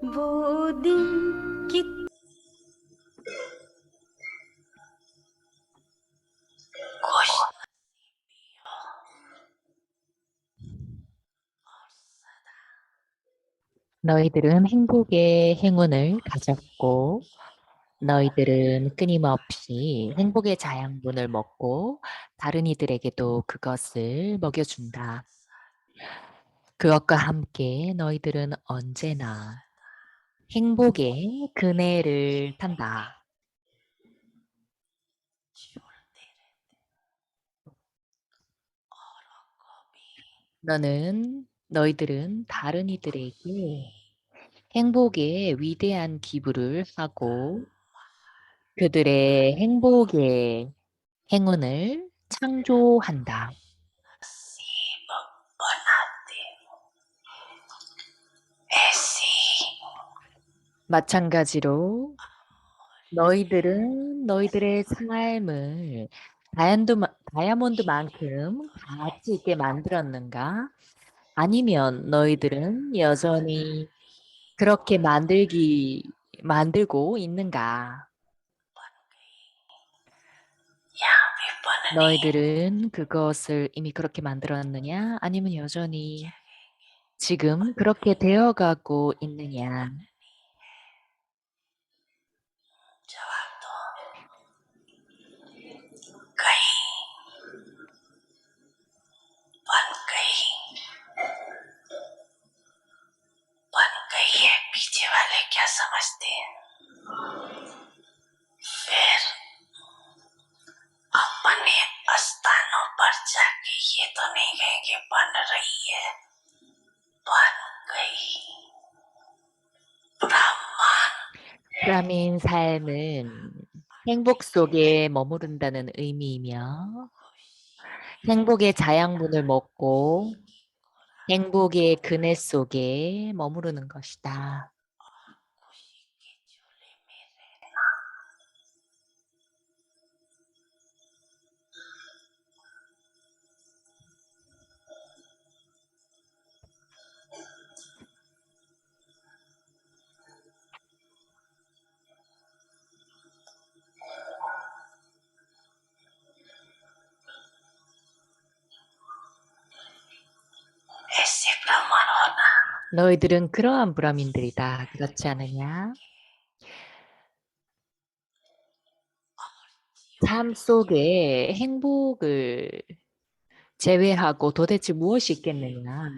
वो दिन कि 너희들은 행복의 행운을 가졌고, 너희들은 끊임없이 행복의 자양분을 먹고 다른 이들에게도 그것을 먹여준다. 그것과 함께 너희들은 언제나 행복의 그네를 탄다. 너희들은 다른 이들에게 행복의 위대한 기부를 하고 그들의 행복의 행운을 창조한다. 마찬가지로 너희들은 너희들의 삶을 다이아몬드만큼 가치 있게 만들었는가? 아니면 너희들은 여전히 그렇게 만들고 있는가? 너희들은 그것을 이미 그렇게 만들었느냐? 아니면 여전히 지금 그렇게 되어가고 있느냐? 브라민 삶은 행복 속에 머무른다는 의미이며 행복의 자양분을 먹고 행복의 그네 속에 머무르는 것이다. 너희들은 그러한 브라민들이다. 그렇지 않으냐? 삶 속에 행복을 제외하고 도대체 무엇이 있겠느냐?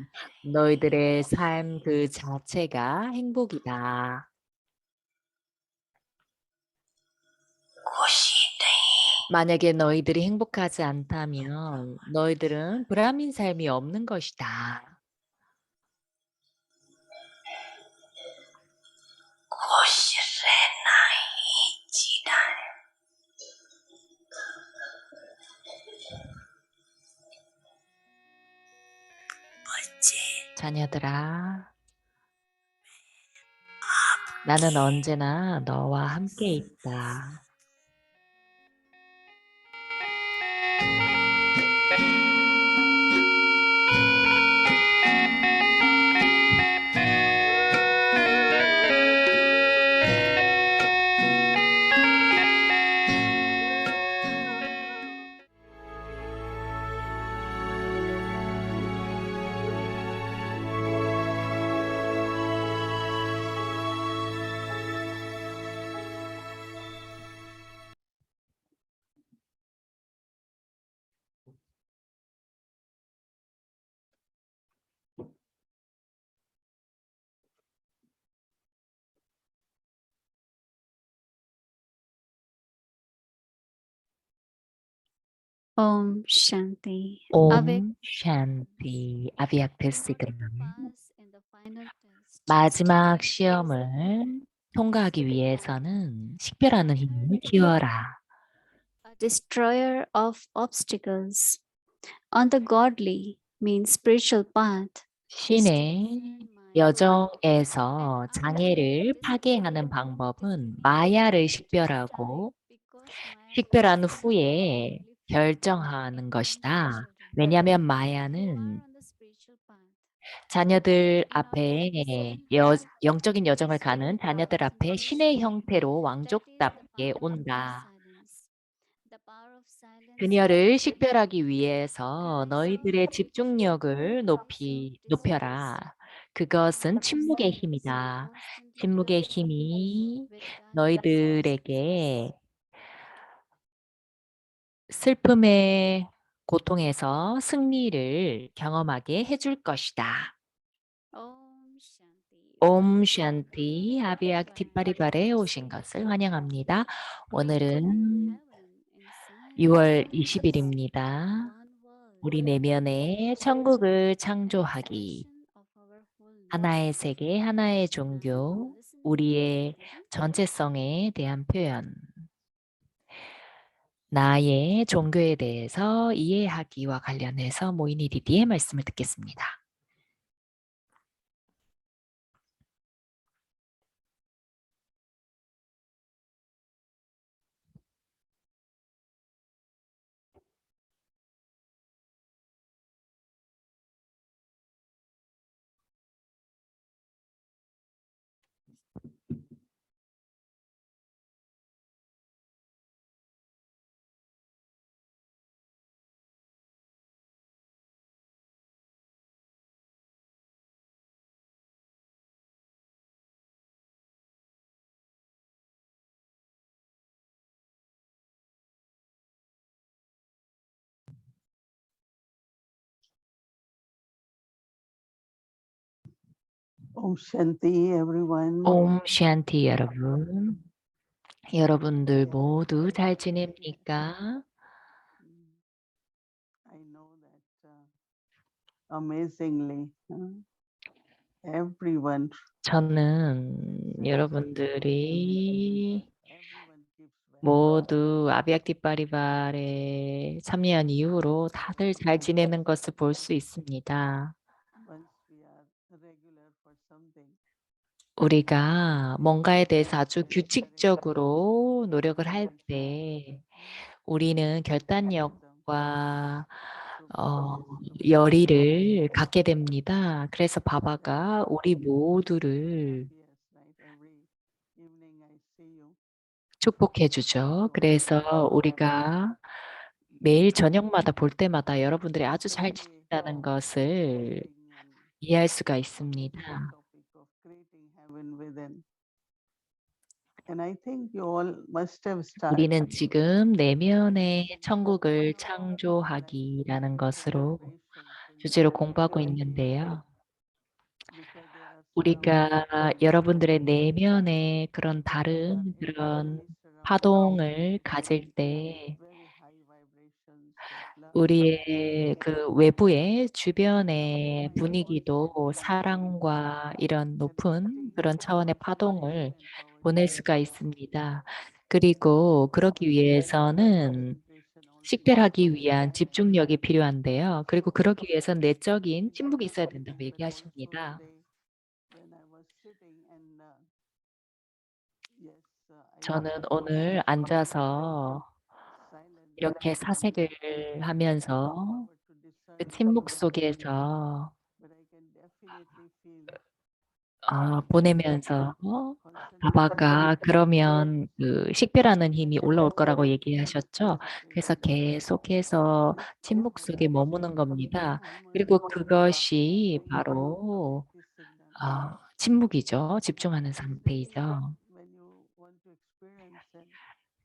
너희들의 삶 그 자체가 행복이다. 만약에 너희들이 행복하지 않다면 너희들은 브라민 삶이 없는 것이다. 자녀들아, 나는 언제나 너와 함께 있다. Om Shanti. Avec 옴 샨티 아비약트 시그널 pass in the final test. 마지막 시험을 통과하기 위해서는 식별하는 힘을 키워라. A destroyer of obstacles on the godly means spiritual path. 신의 여정에서 장애를 파괴하는 방법은 마야를 식별하고 식별한 후에 결정하는 것이다. 왜냐하면 마야는 자녀들 In our 앞에 seven 영적인 여정을 heavens, 가는 자녀들 앞에 신의 omniscient, 형태로 that is the 왕족답게 power of 온다. silence. The power of silence 그녀를 means 식별하기 위해서 너희들의 charisma, 집중력을 높여라. self-destruction. The 그것은 power of 침묵의 silence 힘이다. constantly 침묵의 collaborates 힘이 with guidance and 너희들에게 success. 슬픔의 고통에서 승리를 경험하게 해줄 것이다. Om Shanti. 옴 Welcome, 샨티 아비약 everyone, 뒷바리바레 to 오신 Silent 것을 Retreat. 환영합니다. Creating 오늘은 heaven inside 6월 ourselves. 20일입니다. One world, 우리 one 내면에 vision. 천국을 An 창조하기. expression of our wholeness. 하나의 세계, 하나의 Now 종교, listen 우리의 carefully. 전체성에 대한 표현. 나의 종교에 대해서 이해하기와 관련해서 모이니 디디의 말씀을 듣겠습니다. Om Shanti, everyone. 옴 샨티 여러분. 여러분들 모두 잘 지냅니까? I know that amazingly, everyone, 저는 여러분들이 everyone keeps well. 모두 아비약 뒷바리발에 참여한 이후로 다들 잘 지내는 것을 볼 수 있습니다. Once we are regular for something, 우리가 뭔가에 대해서 아주 규칙적으로 노력을 할 때 우리는 결단력과 열의를 갖게 됩니다. 그래서 바바가 우리 모두를 yes, right. Every evening I see you. 축복해 주죠. 그래서 우리가 매일 저녁마다 볼 때마다 여러분들이 아주 잘 지낸다는 것을 이해할 수가 있습니다. Topic of creating heaven within. And I think you all must have started. 우리는 지금 내면의 천국을 창조하기라는 것으로 주제로 공부하고 있는데요. 우리가 여러분들의 내면의 그런 다른 그런 파동을 가질 때 우리의 그 외부의 주변의 분위기도 사랑과 이런 높은 그런 차원의 파동을 보낼 수가 있습니다. 그리고 그러기 위해서는 식별하기 위한 집중력이 필요한데요. 그리고 그러기 위해서는 내적인 침묵이 있어야 된다고 얘기하십니다. 저는 오늘 앉아서 이렇게 사색을 하면서 그 침묵 속에서 보내면서 바바가 그러면 그 식별하는 힘이 올라올 거라고 얘기하셨죠. 그래서 계속해서 침묵 속에 머무는 겁니다. 그리고 그것이 바로 침묵이죠. 집중하는 상태이죠.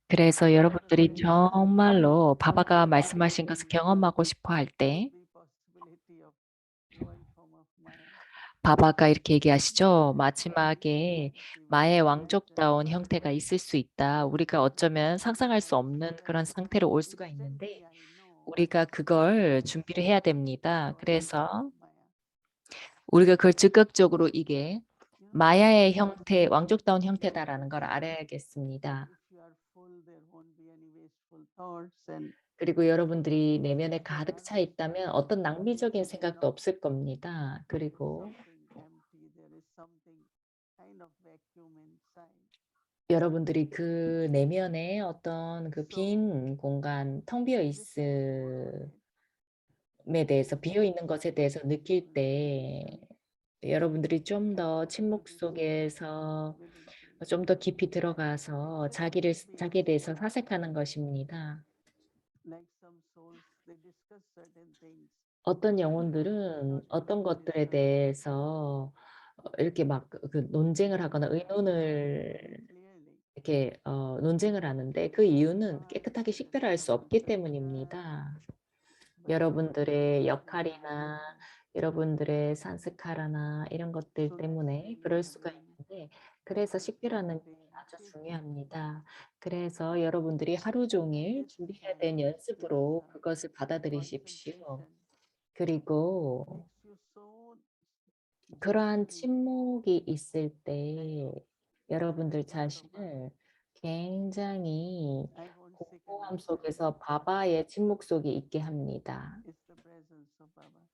그래서 여러분들이 정말로 바바가 말씀하신 것을 경험하고 싶어 할 때 바바가 이렇게 얘기하시죠. 마지막에 마의 왕족다운 형태가 있을 수 있다. 우리가 어쩌면 상상할 수 없는 그런 상태로 올 수가 있는데 우리가 그걸 준비를 해야 됩니다. 그래서 우리가 그걸 즉각적으로 이게 마야의 형태, 왕족다운 형태다라는 걸 알아야겠습니다. 그리고 여러분들이 내면에 가득 차 있다면 어떤 낭비적인 생각도 없을 겁니다. 그리고 여러분들이 그 내면에 어떤 그 빈 공간, 텅 비어 있음에 대해서, 비어 있는 것에 대해서 느낄 때 여러분들이 좀 더 침묵 속에서 좀 더 깊이 들어가서 자기에 대해서 사색하는 것입니다. Like some souls, they discuss certain things. 어떤 영혼들은 어떤 것들에 대해서 이렇게 막 논쟁을 하거나 의논을 이렇게 논쟁을 하는데 그 이유는 깨끗하게 식별할 수 없기 때문입니다. 여러분들의 역할이나 여러분들의 산스카라나 이런 것들 때문에 그럴 수가 있는데, 그래서 식별하는 게 아주 중요합니다. 그래서 여러분들이 하루 종일 준비해야 된 연습으로 그것을 받아들이십시오. 그리고 그러한 침묵이 있을 때 여러분들 자신을 굉장히 공허함 속에서 바바의 침묵 속에 있게 합니다. It's the presence of Baba.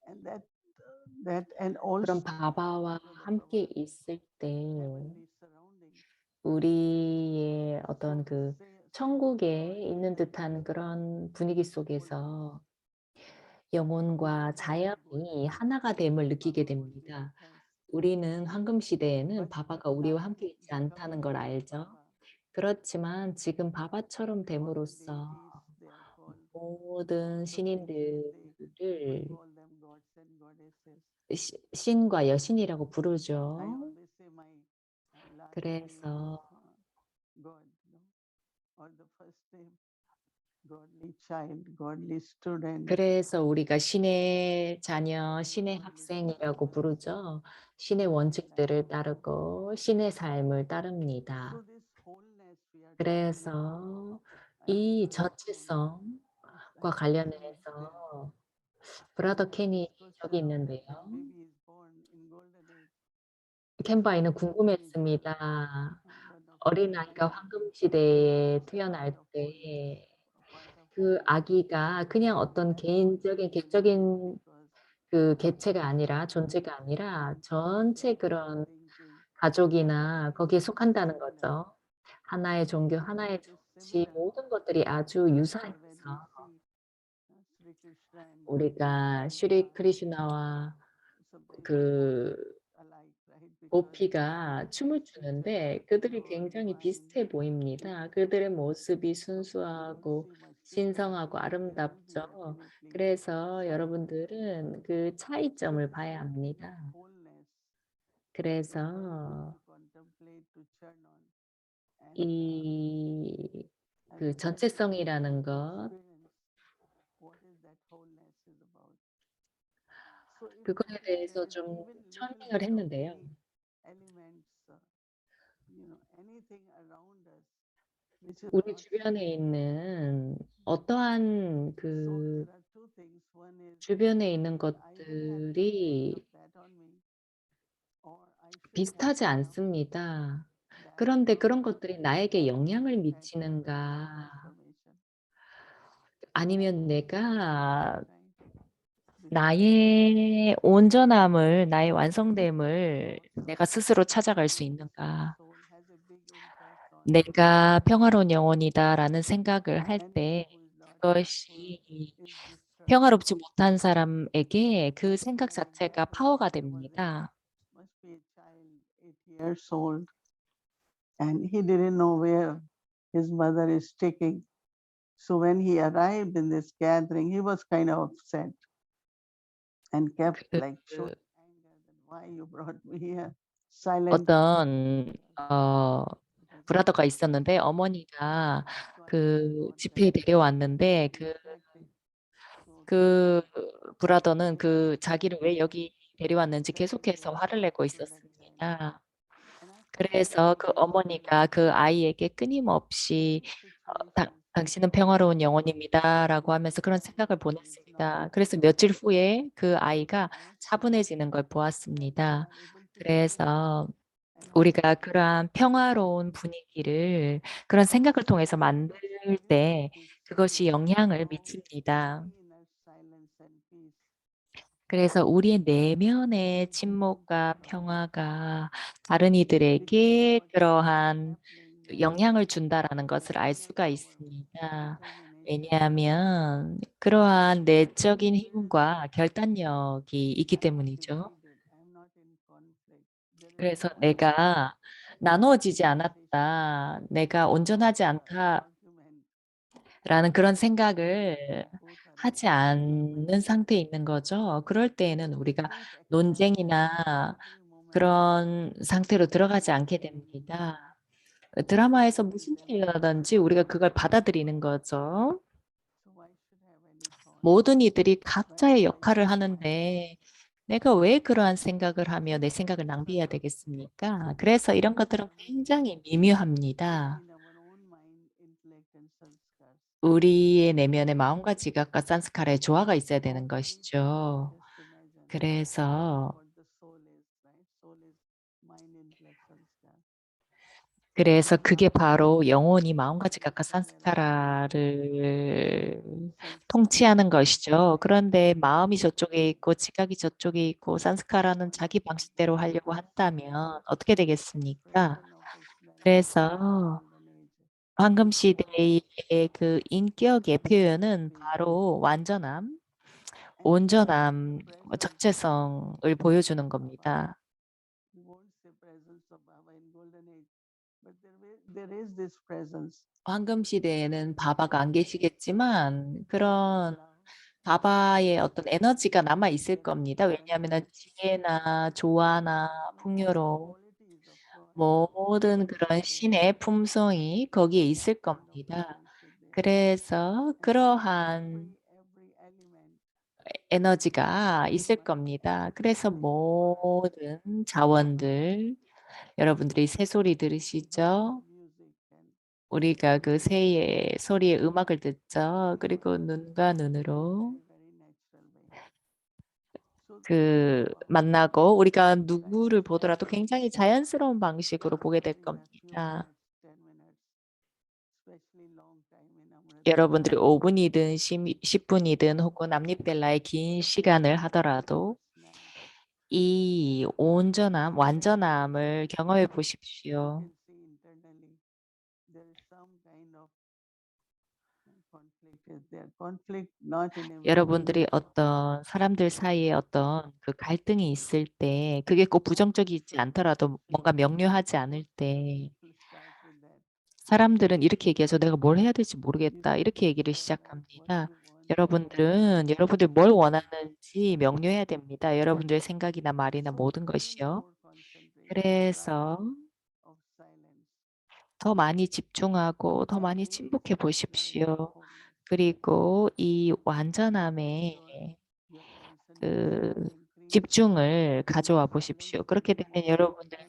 And and 그런 also 바바와 함께 있을 때 heavenly surroundings. 우리의 So 어떤 to 그 say, 천국에 있는 듯한 그런 분위기 속에서 영혼과 자연이 하나가 됨을 느끼게 됩니다. 우리는 황금 시대에는 바바가 우리와 함께 있지 않다는 걸 알죠. 그렇지만 지금 바바처럼 됨으로써 모든 신인들을 신과 여신이라고 부르죠. 그래서 God, or the first name, godly child, godly student. 그래서 우리가 신의 자녀, 신의 학생이라고 부르죠. 신의 원칙들을 따르고 신의 삶을 따릅니다. So this wholeness we are talking about, 그래서 I 이 would like to 전체성과 관련해서 브라더 켄이 저기 있는데요. baby is born in golden age. 캔바이는 궁금했습니다. 어린아이가 황금 시대에 태어날 때 그 아기가 그냥 어떤 개인적인 개적인 그 개체가 아니라 존재가 아니라 전체 그런 가족이나 거기에 속한다는 거죠. 하나의 종교, 하나의 정치 모든 것들이 아주 유사해서 우리가 슈리 크리슈나와 그 고피가 춤을 추는데 그들이 굉장히 비슷해 보입니다. 그들의 모습이 순수하고 신성하고 아름답죠. 그래서 여러분들은 그 차이점을 봐야 합니다. 그래서 이 그 전체성이라는 것, 그거에 대해서 좀 설명을 했는데요. 우리 주변에 있는 어떠한 그 주변에 있는 것들이 비슷하지 않습니다. 그런데 그런 것들이 나에게 영향을 미치는가? 아니면 내가 나의 온전함을, 나의 완성됨을 내가 스스로 찾아갈 수 있는가? 내가 평화로운 영혼이다라는 생각을 할 때 그것이 평화롭지 못한 사람에게 그 생각 자체가 파워가 됩니다. Years old, and he didn't know where his mother is taking. So when he arrived in this gathering, he was kind of upset and kept like showing anger that why you brought me here. Silent. 어떤 브라더가 있었는데 어머니가 그 집회에 데려왔는데 그 브라더는 그 자기를 왜 여기 데려왔는지 계속해서 화를 내고 있었습니다. 그래서 그 어머니가 그 아이에게 끊임없이 당신은 평화로운 영혼입니다라고 하면서 그런 생각을 보냈습니다. 그래서 며칠 후에 그 아이가 차분해지는 걸 보았습니다. 그래서 우리가 그러한 평화로운 분위기를 그런 생각을 통해서 만들 때 그것이 영향을 미칩니다. 그래서 우리의 내면의 침묵과 평화가 다른 이들에게 그러한 영향을 준다라는 것을 알 수가 있습니다. 왜냐하면 그러한 내적인 힘과 결단력이 있기 때문이죠. 그래서 내가 나누어지지 않았다, 내가 온전하지 않다라는 그런 생각을 하지 않는 상태에 있는 거죠. 그럴 때에는 우리가 논쟁이나 그런 상태로 들어가지 않게 됩니다. 드라마에서 무슨 일이 일어나든지 우리가 그걸 받아들이는 거죠. 모든 이들이 각자의 역할을 하는데 내가 왜 그러한 생각을 하며 내 생각을 낭비해야 되겠습니까? 그래서 이런 것들은 굉장히 미묘합니다. 우리의 내면의 마음과 지각과 산스카라의 조화가 있어야 되는 것이죠. 그래서 그게 바로 영혼이 마음과 지각과 산스카라를 통치하는 것이죠. 그런데 마음이 저쪽에 있고 지각이 저쪽에 있고 산스카라는 자기 방식대로 하려고 한다면 어떻게 되겠습니까? 그래서 황금 시대의 그 인격의 표현은 바로 완전함, 온전함, 적재성을 보여주는 겁니다. 황금 시대에는 바바가 안 계시겠지만 그런 바바의 어떤 에너지가 남아 있을 겁니다. 왜냐하면 지혜나 조화나 풍요로움 모든 그런 신의 품성이 거기에 있을 겁니다. 그래서 그러한 에너지가 있을 겁니다. 그래서 모든 자원들 여러분들이 새소리 들으시죠? 우리가 그 새의 소리의 음악을 듣죠. 그리고 눈과 눈으로 그 만나고 우리가 누구를 보더라도 굉장히 자연스러운 방식으로 보게 될 겁니다. 여러분들이 5분이든 10분이든 혹은 남립벨라의 긴 시간을 하더라도 이 온전함, 완전함을 경험해 보십시오. 여러분들이 어떤 사람들 사이에 어떤 그 갈등이 있을 때 그게 꼭 부정적이지 않더라도 뭔가 명료하지 않을 때 사람들은 이렇게 얘기해서 내가 뭘 해야 될지 모르겠다. 이렇게 얘기를 시작합니다. 여러분들은 여러분들 뭘 원하는지 명료해야 됩니다. 여러분들의 생각이나 말이나 모든 것이요. 그래서 더 많이 집중하고 더 많이 침묵해 보십시오. 그리고 이 완전함에 그 집중을 가져와 보십시오. 그렇게 되면 여러분들이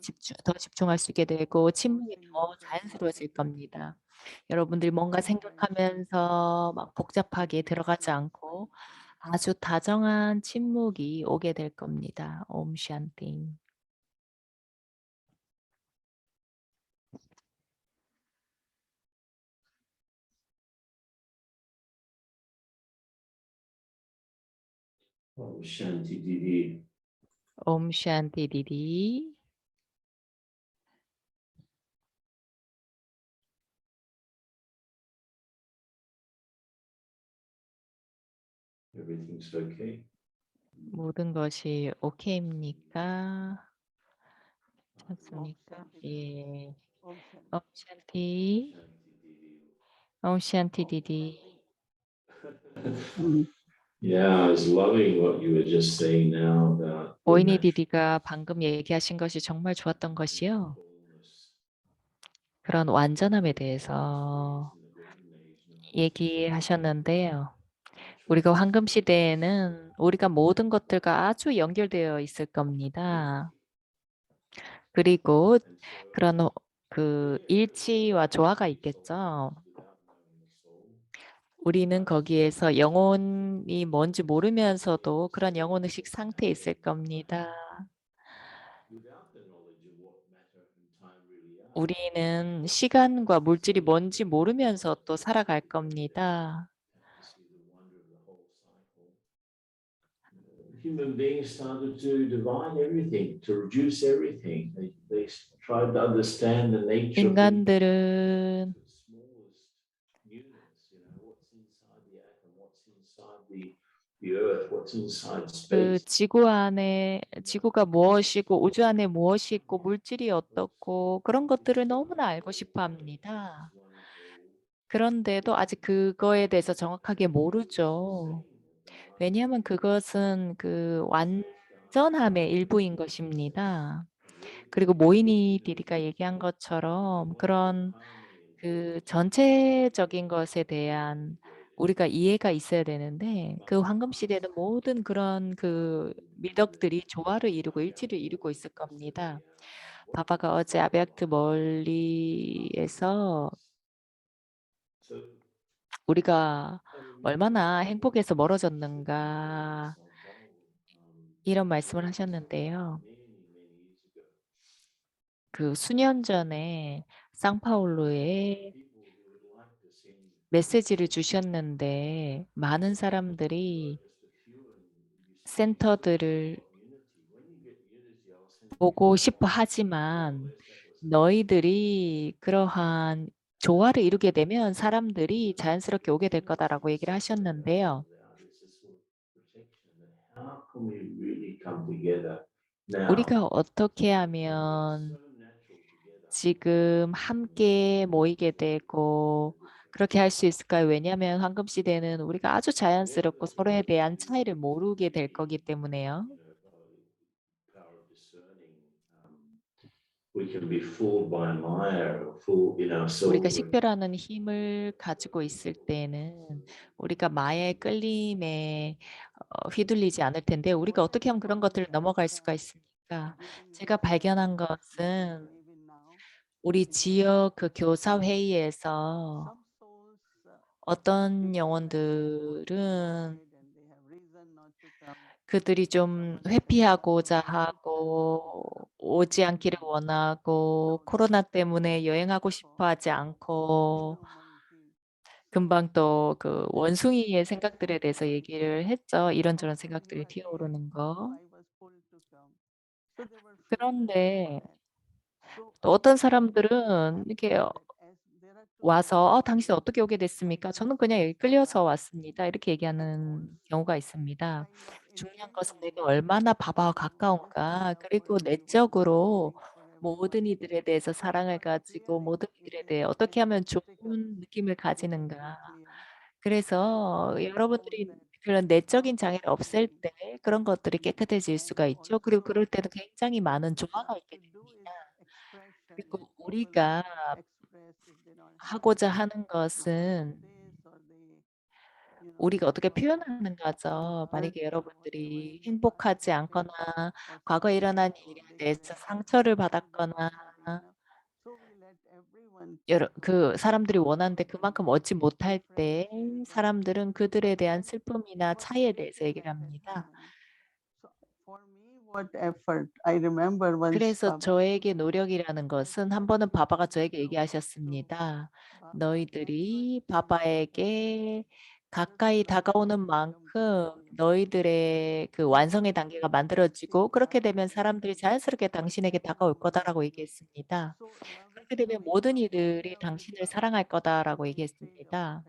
더 집중할 수 있게 되고 침묵이 더 자연스러워질 겁니다. 여러분들이 뭔가 생각하면서 막 복잡하게 들어가지 않고 아주 다정한 침묵이 오게 될 겁니다. 옴 샨티. Oh, Shanti Didi. 옴 샨티 디디. Everything's okay. 모든 것이 오케이입니까? 좋습니까? 예. 옴 샨티. Shanti Didi. 옴 샨티 디디. Yeah, I was loving what you were just saying now about the 오이니 natural 디디가 방금 얘기하신 것이 정말 좋았던 것이요. wholeness 그런 완전함에 대해서 in the golden age and the 얘기하셨는데요. natural 우리가 황금 시대에는 우리가 모든 것들과 아주 연결되어 있을 겁니다. 그리고 and so 그런 그 living a 일치와 조화가 있겠죠. without knowing the soul. 우리는 거기에서 영혼이 뭔지 모르면서도 그런 영혼의식 상태에 있을 겁니다. Without the knowledge of what matter and time really are. 우리는 시간과 물질이 뭔지 모르면서 또 살아갈 겁니다. Have to see the wonder of the whole cycle. Human beings started to divide everything, to reduce everything. They tried to understand the nature of things 인간들은 to the smallest units, what's inside the atom, what's inside the earth, what's inside 그 space. 지구 안에 지구가 무엇이고 우주 안에 무엇이 있고 물질이 어떻고 그런 것들을 너무나 알고 싶어 합니다. 그런데도 아직 그거에 대해서 정확하게 모르죠. 왜냐하면 그것은 그 완전함의 일부인 것입니다. 그리고 모이니 디디가 얘기한 것처럼 그런 그 전체적인 것에 대한 우리가 이해가 있어야 되는데 그 황금 시대는 모든 그런 그 미덕들이 조화를 이루고 일치를 이루고 있을 겁니다. 바바가 어제 아베아트 멀리에서 우리가 얼마나 행복에서 멀어졌는가 이런 말씀을 하셨는데요. 그 수년 전에 상파울루에 메시지를 주셨는데 많은 사람들이 센터들을 보고 싶어 하지만 너희들이 그러한 조화를 이루게 되면 사람들이 자연스럽게 오게 될 거다라고 얘기를 하셨는데요. How can we really come together now? 우리가 어떻게 하면 지금 함께 모이게 되고 그렇게 할 수 있을까요? 왜냐하면 황금 시대는 우리가 아주 자연스럽고 서로에 대한 차이를 모르게 될 거기 때문에요. We can be fooled by Maya or fooled in 우리가 ourselves. 식별하는 힘을 가지고 있을 때는 우리가 마의 끌림에 휘둘리지 않을 텐데 우리가 어떻게 하면 그런 것들을 넘어갈 수가 있습니까? 제가 발견한 것은 우리 지역 그 교사 회의에서 어떤 영혼들은 그들이 좀 회피하고자 하고 오지 않기를 원하고 코로나 때문에 여행하고 싶어 하지 않고 금방 또 그 원숭이의 생각들에 대해서 얘기를 했죠. 이런저런 생각들이 튀어오르는 거. 그런데 또 어떤 사람들은 이렇게 와서 당신 어떻게 오게 됐습니까? 저는 그냥 여기 끌려서 왔습니다. 이렇게 얘기하는 경우가 있습니다. 중요한 것은 내가 얼마나 바바와 가까운가, 그리고 내적으로 모든 이들에 대해서 사랑을 가지고 모든 이들에 대해 어떻게 하면 좋은 느낌을 가지는가. 그래서 여러분들이 그런 내적인 장애를 없앨 때 그런 것들이 깨끗해질 수가 있죠. 그리고 그럴 때는 굉장히 많은 조화가 있게 됩니다. 그리고 우리가 하고자 하는 것은 우리가 어떻게 표현하는 거죠. 만약에 여러분들이 행복하지 않거나 과거에 일어난 일에 대해서 상처를 받았거나 그 사람들이 원하는데 그만큼 얻지 못할 때 사람들은 그들에 대한 슬픔이나 차이에 대해서 얘기를 합니다. 그래서 저에게 노력이라는 것은 한 번은 바바가 저에게 얘기하셨습니다. 너희들이 바바에게 가까이 다가오는 만큼 너희들의 그 완성의 단계가 만들어지고 그렇게 되면 사람들이 자연스럽게 당신에게 다가올 거다라고 얘기했습니다. 그렇게 되면 모든 이들이 당신을 사랑할 거다라고 얘기했습니다.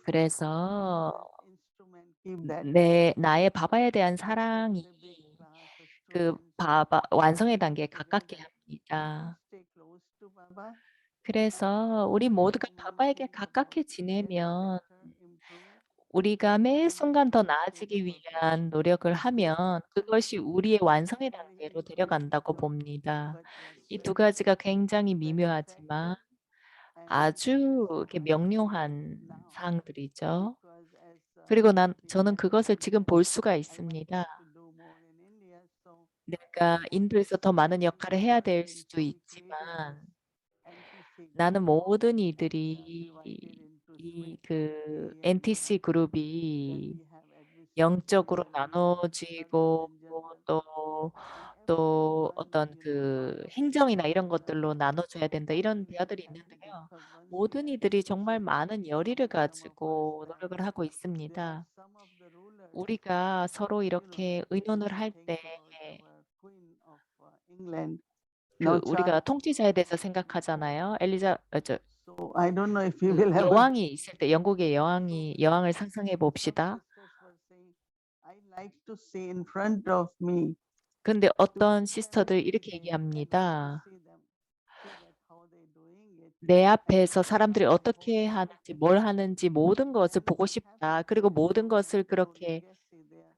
그래서 나의 바바에 대한 사랑이 그 바바 완성의 단계에 가깝게 합니다. 그래서 우리 모두가 바바에게 가깝게 지내면 우리가 매 순간 더 나아지기 위한 노력을 하면 그것이 우리의 완성의 단계로 데려간다고 봅니다. 이 두 가지가 굉장히 미묘하지만 아주 이렇게 명료한 사항들이죠. 그리고 저는 그것을 지금 볼 수가 있습니다. 내가 인도에서 더 많은 역할을 해야 될 수도 있지만 나는 모든 이들이 이 그 NTC 그룹이 영적으로 나눠지고 또 어떤 그 행정이나 이런 것들로 나눠줘야 된다 이런 대화들이 있는데요. 모든 이들이 정말 많은 열의를 가지고 노력을 하고 있습니다. 우리가 서로 이렇게 의논을 할 때 그 우리가 통치자에 대해서 생각하잖아요. So I don't know if we 그 will have a 여왕이 있을 때 영국의 여왕을 상상해 봅시다. sisters were saying, I like to see in front of me. 근데 to 어떤 see 시스터들 이렇게 everything and when I 얘기합니다. see them, see that how they doing it, 내 and 앞에서 see 사람들이 how 어떻게 they 하는지, do 뭘 it. 하는지 모든 것을 I'm 보고 so 싶다. happy 그리고 to 모든 know 것을 that Lord 그렇게 Jesse there,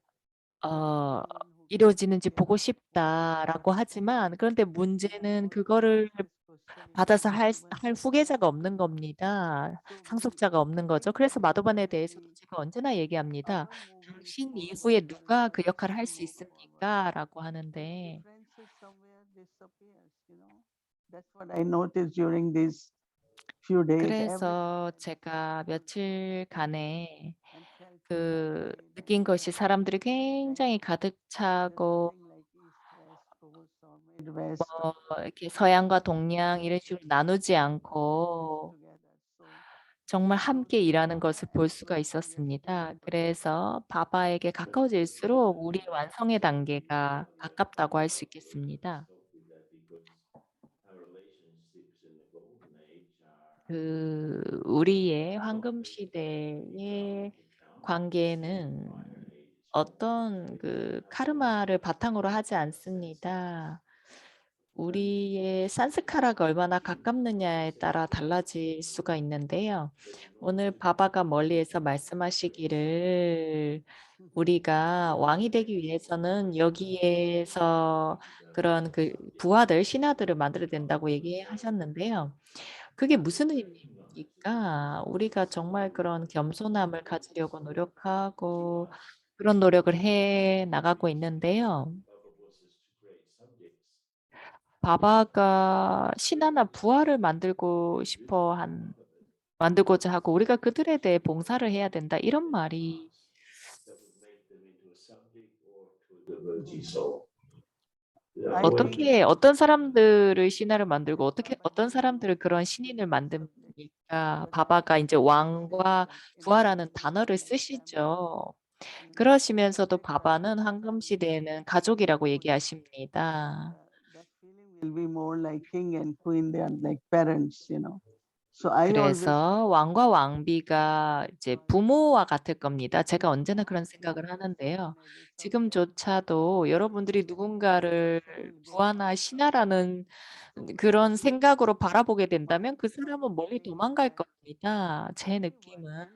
the one who came 이루어지는지 here 보고 for 싶다라고 하지만 그런데 and I 문제는 want to 그거를 ask this question in 받아서 할 Madhuban. 후계자가 없는 겁니다. So 상속자가 없는 거죠. 그래서 마도반에 대해서도 similarly, 제가 언제나 얘기합니다. our moving 당신 forward, 이후에 our 누가 그 역할을 할 generation 수 moving forward, 있습니까? 라고 the 하는데 differences somewhere disappears, you know. That's what I noticed during these few days. 그래서 제가 며칠간에 And felt so 그 happy that 느낀 것이 사람들이 feels like 굉장히 가득 there's 차고 nothing like East West coast or Midwest 이렇게 서양과 동양 이런 식으로 나누지 않고 together. So 정말 함께 일하는 것을 볼 수가 close to 있었습니다. getting 그래서 바바에게 가까워질수록 우리의 완성의 단계가 가깝다고 할 수 있겠습니다. 그 우리의 황금 시대의 관계는 어떤 그 카르마를 바탕으로 하지 않습니다. 우리의 산스카라가 얼마나 가깝느냐에 따라 달라질 수가 있는데요. 오늘 바바가 멀리에서 말씀하시기를 우리가 왕이 되기 위해서는 여기에서 그런 그 부하들, 신하들을 만들어야 된다고 얘기하셨는데요. 그게 무슨 의미입니까? 우리가 정말 그런 겸손함을 가지려고 노력하고 그런 노력을 해 나가고 있는데요. 바바가 신하나 부하를 만들고자 하고 우리가 그들에 대해 봉사를 해야 된다. 이런 말이 I think 어떤 사람들을 신하를 만들고 어떤 사람들을 그런 신인을 만듭니까? 바바가 이제 왕과 부하라는 단어를 쓰시죠. 그러시면서도 바바는 황금 시대에는 가족이라고 얘기하십니다. that feeling will be more like king and queen. They are like parents, you know. So I always 그래서 왕과 왕비가 이제 부모와 같을 겁니다. 제가 언제나 그런 생각을 하는데요. 지금조차도 여러분들이 누군가를 부하나 신하라는 그런 생각으로 바라보게 된다면 그 사람은 멀리 도망갈 겁니다. 제 느낌은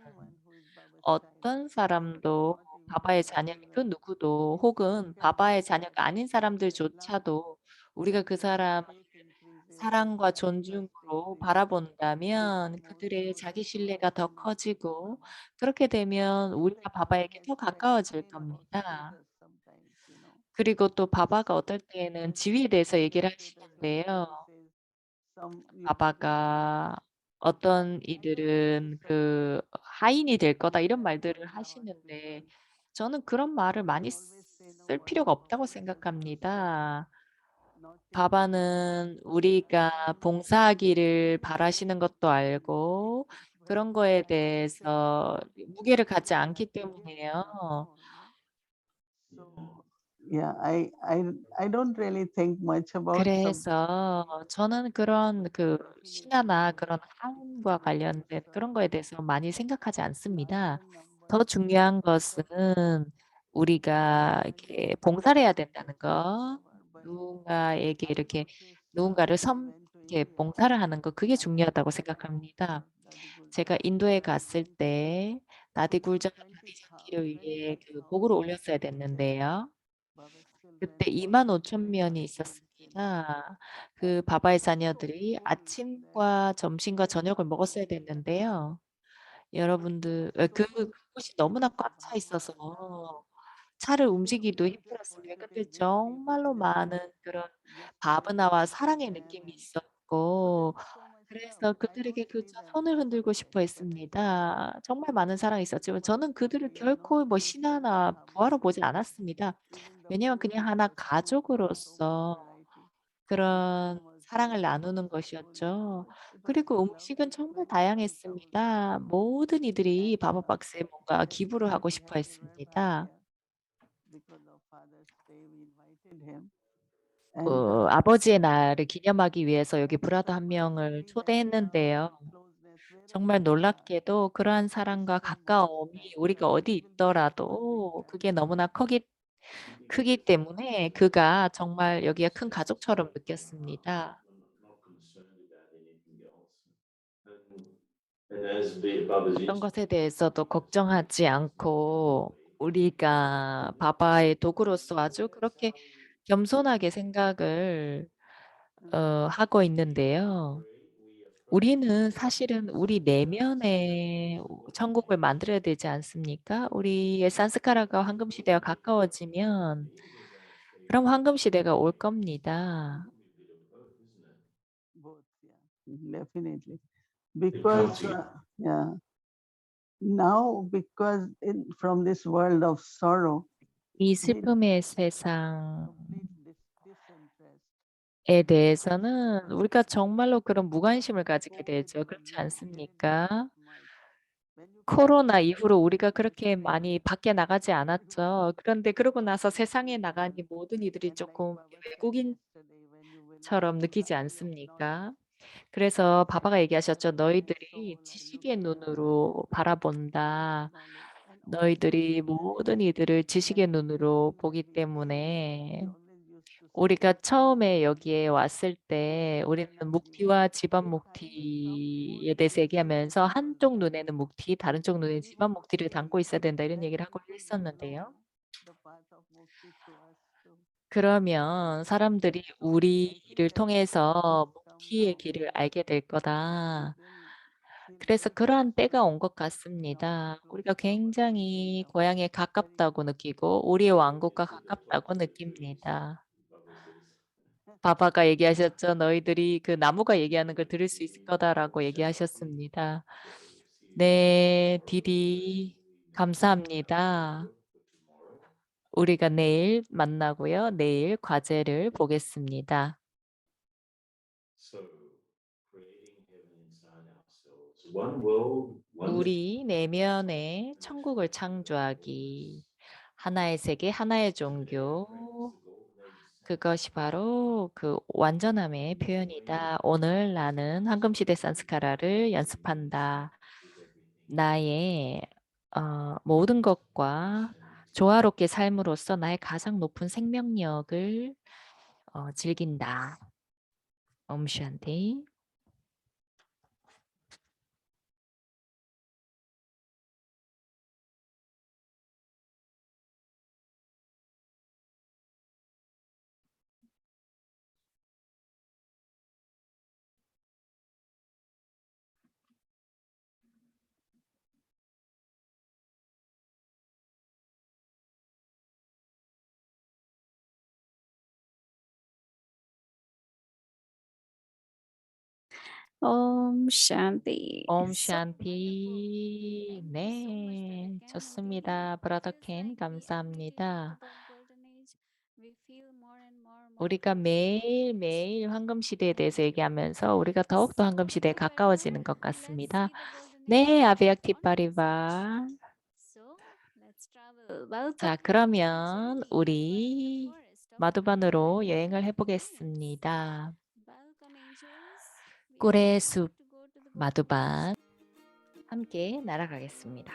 어떤 사람도 바바의 자녀, 그 누구도 혹은 바바의 자녀가 아닌 사람들조차도 우리가 그 사람 사랑과 존중으로 바라본다면 그들의 자기 신뢰가 더 커지고 그렇게 되면 우리가 바바에게 더 가까워질 겁니다. 그리고 또 바바가 어떨 때에는 지위에 대해서 얘기를 하시는데요. 바바가 어떤 이들은 그 하인이 될 거다 이런 말들을 하시는데 저는 그런 말을 많이 쓸 필요가 없다고 생각합니다. 바바는 우리가 봉사하기를 바라시는 것도 알고 그런 거에 대해서 무게를 갖지 않기 때문이에요. Yeah, I don't really think much about some 그래서 저는 그런 그 신화나 그런 하인과 관련된 그런 거에 대해서 많이 생각하지 않습니다. 더 중요한 것은 우리가 이렇게 봉사를 해야 된다는 거, 누군가에게 이렇게 누군가를 이렇게 봉사를 하는 거 그게 중요하다고 생각합니다. 제가 인도에 갔을 때 나디 굴자 나디자키를 위해 그 복을 올렸어야 됐는데요. 그때 25,000명이 있었습니다. 그 바바의 자녀들이 아침과 점심과 저녁을 먹었어야 됐는데요. 여러분들 그곳이 너무나 꽉 차 있어서 차를 움직이기도 힘들었습니다. 근데 정말로 많은 그런 바브나와 사랑의 느낌이 있었고 그래서 그들에게 손을 흔들고 싶어 했습니다. 정말 많은 사랑이 있었지만 저는 그들을 결코 뭐 신하나 부하로 보지 않았습니다. 왜냐하면 그냥 하나 가족으로서 그런 사랑을 나누는 것이었죠. 그리고 음식은 정말 다양했습니다. 모든 이들이 바버박스에 뭔가 기부를 하고 싶어 했습니다. 아버지의 날을 기념하기 위해서 여기 브라더 한 명을 초대했는데요. 정말 놀랍게도 그러한 사람과 가까움이 우리가 어디 있더라도 그게 너무나 크기 때문에 그가 정말 여기가 큰 가족처럼 느꼈습니다. 어떤 것에 대해서도 걱정하지 않고 우리가 바바의 도구로서 아주 그렇게 겸손하게 생각을 하고 있는데요. 우리는 사실은 우리 내면에 천국을 만들어야 되지 않습니까? 우리의 산스카라가 황금 시대와 가까워지면 그럼 황금 시대가 올 겁니다. Both, yeah, definitely. Because, yeah, now because from this world of sorrow, 이 슬픔의 세상에 complete disinterest. 대해서는 우리가 정말로 그런 무관심을 가지게 되죠. 그렇지 않습니까? 코로나 이후로 우리가 그렇게 많이 밖에 나가지 않았죠. 그런데 그러고 나서 세상에 나가니 모든 이들이 조금 외국인처럼 느끼지 않습니까? 그래서 바바가 얘기하셨죠. 너희들이 지식의 눈으로 바라본다. 너희들이 모든 이들을 지식의 눈으로 보기 때문에 우리가 처음에 여기에 왔을 때 우리는 묵티와 집안 묵티에 대해서 얘기하면서 한쪽 눈에는 묵티, 다른 쪽 눈에 집안 묵티를 담고 있어야 된다 이런 얘기를 하고 했었는데요. 그러면 사람들이 우리를 통해서 묵티의 길을 알게 될 거다. 그래서 그러한 때가 온 것 같습니다. 우리가 굉장히 고향에 가깝다고 느끼고 우리의 왕국과 가깝다고 느낍니다. 바바가 얘기하셨죠. 너희들이 그 나무가 얘기하는 걸 들을 수 있을 거다라고 얘기하셨습니다. 네, 디디 감사합니다. 우리가 내일 만나고요. 내일 과제를 보겠습니다. 우리 내면에 천국을 창조하기. 하나의 세계, 하나의 종교. 그것이 바로 그 완전함의 표현이다. 오늘 나는 황금시대 산스카라를 연습한다. 나의 모든 것과 조화롭게 삶으로써 나의 가장 높은 생명력을 즐긴다. 옴샨티. Shanti. 옴샨티. 네, 좋습니다. 브라더 켄 감사합니다. 우리가 매일매일 황금시대에 대해서 얘기하면서 우리가 더욱더 황금시대에 가까워지는 것 같습니다. 네, 아베약티 파리바. 자, 그러면 우리 마두반으로 여행을 해보겠습니다. 꿀의 숲 마두반 함께 날아가겠습니다.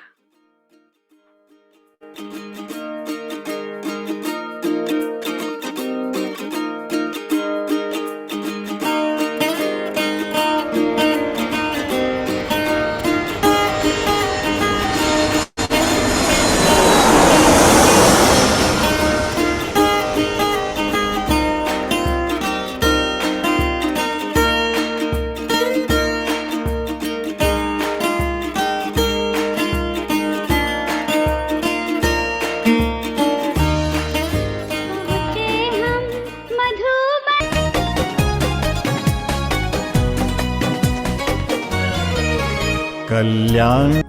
Kalyan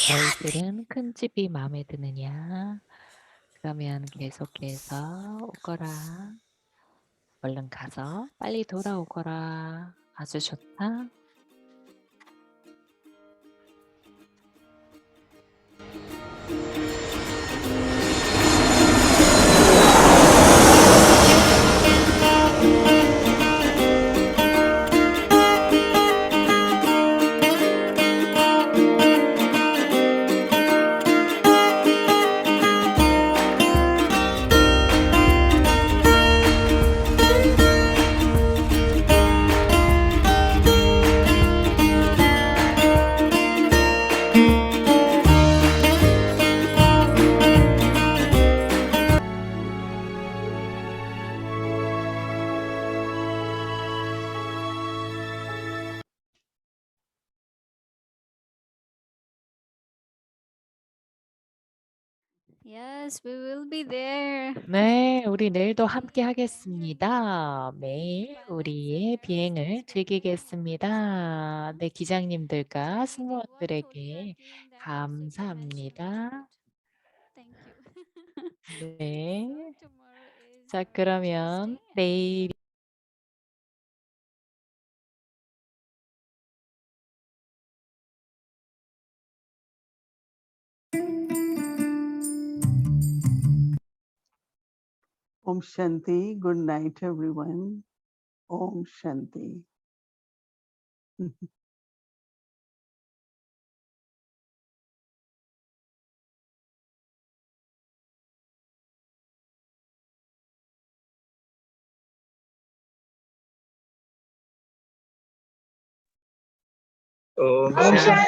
너희들은 큰 집이 마음에 드느냐? 그러면 계속해서 오거라. 얼른 가서 빨리 돌아오거라. 아주 좋다. Yes, we will be there. 네, 우리 내일도 함께 하겠습니다. 매일 우리의 비행을 즐기겠습니다. 네, 기장님들과 승무원들에게 감사합니다. Thank you. 네. So tomorrow is 자, our 그러면 Tuesday, 내일 Om Shanti. Good night, everyone. Om Shanti. Om Shanti.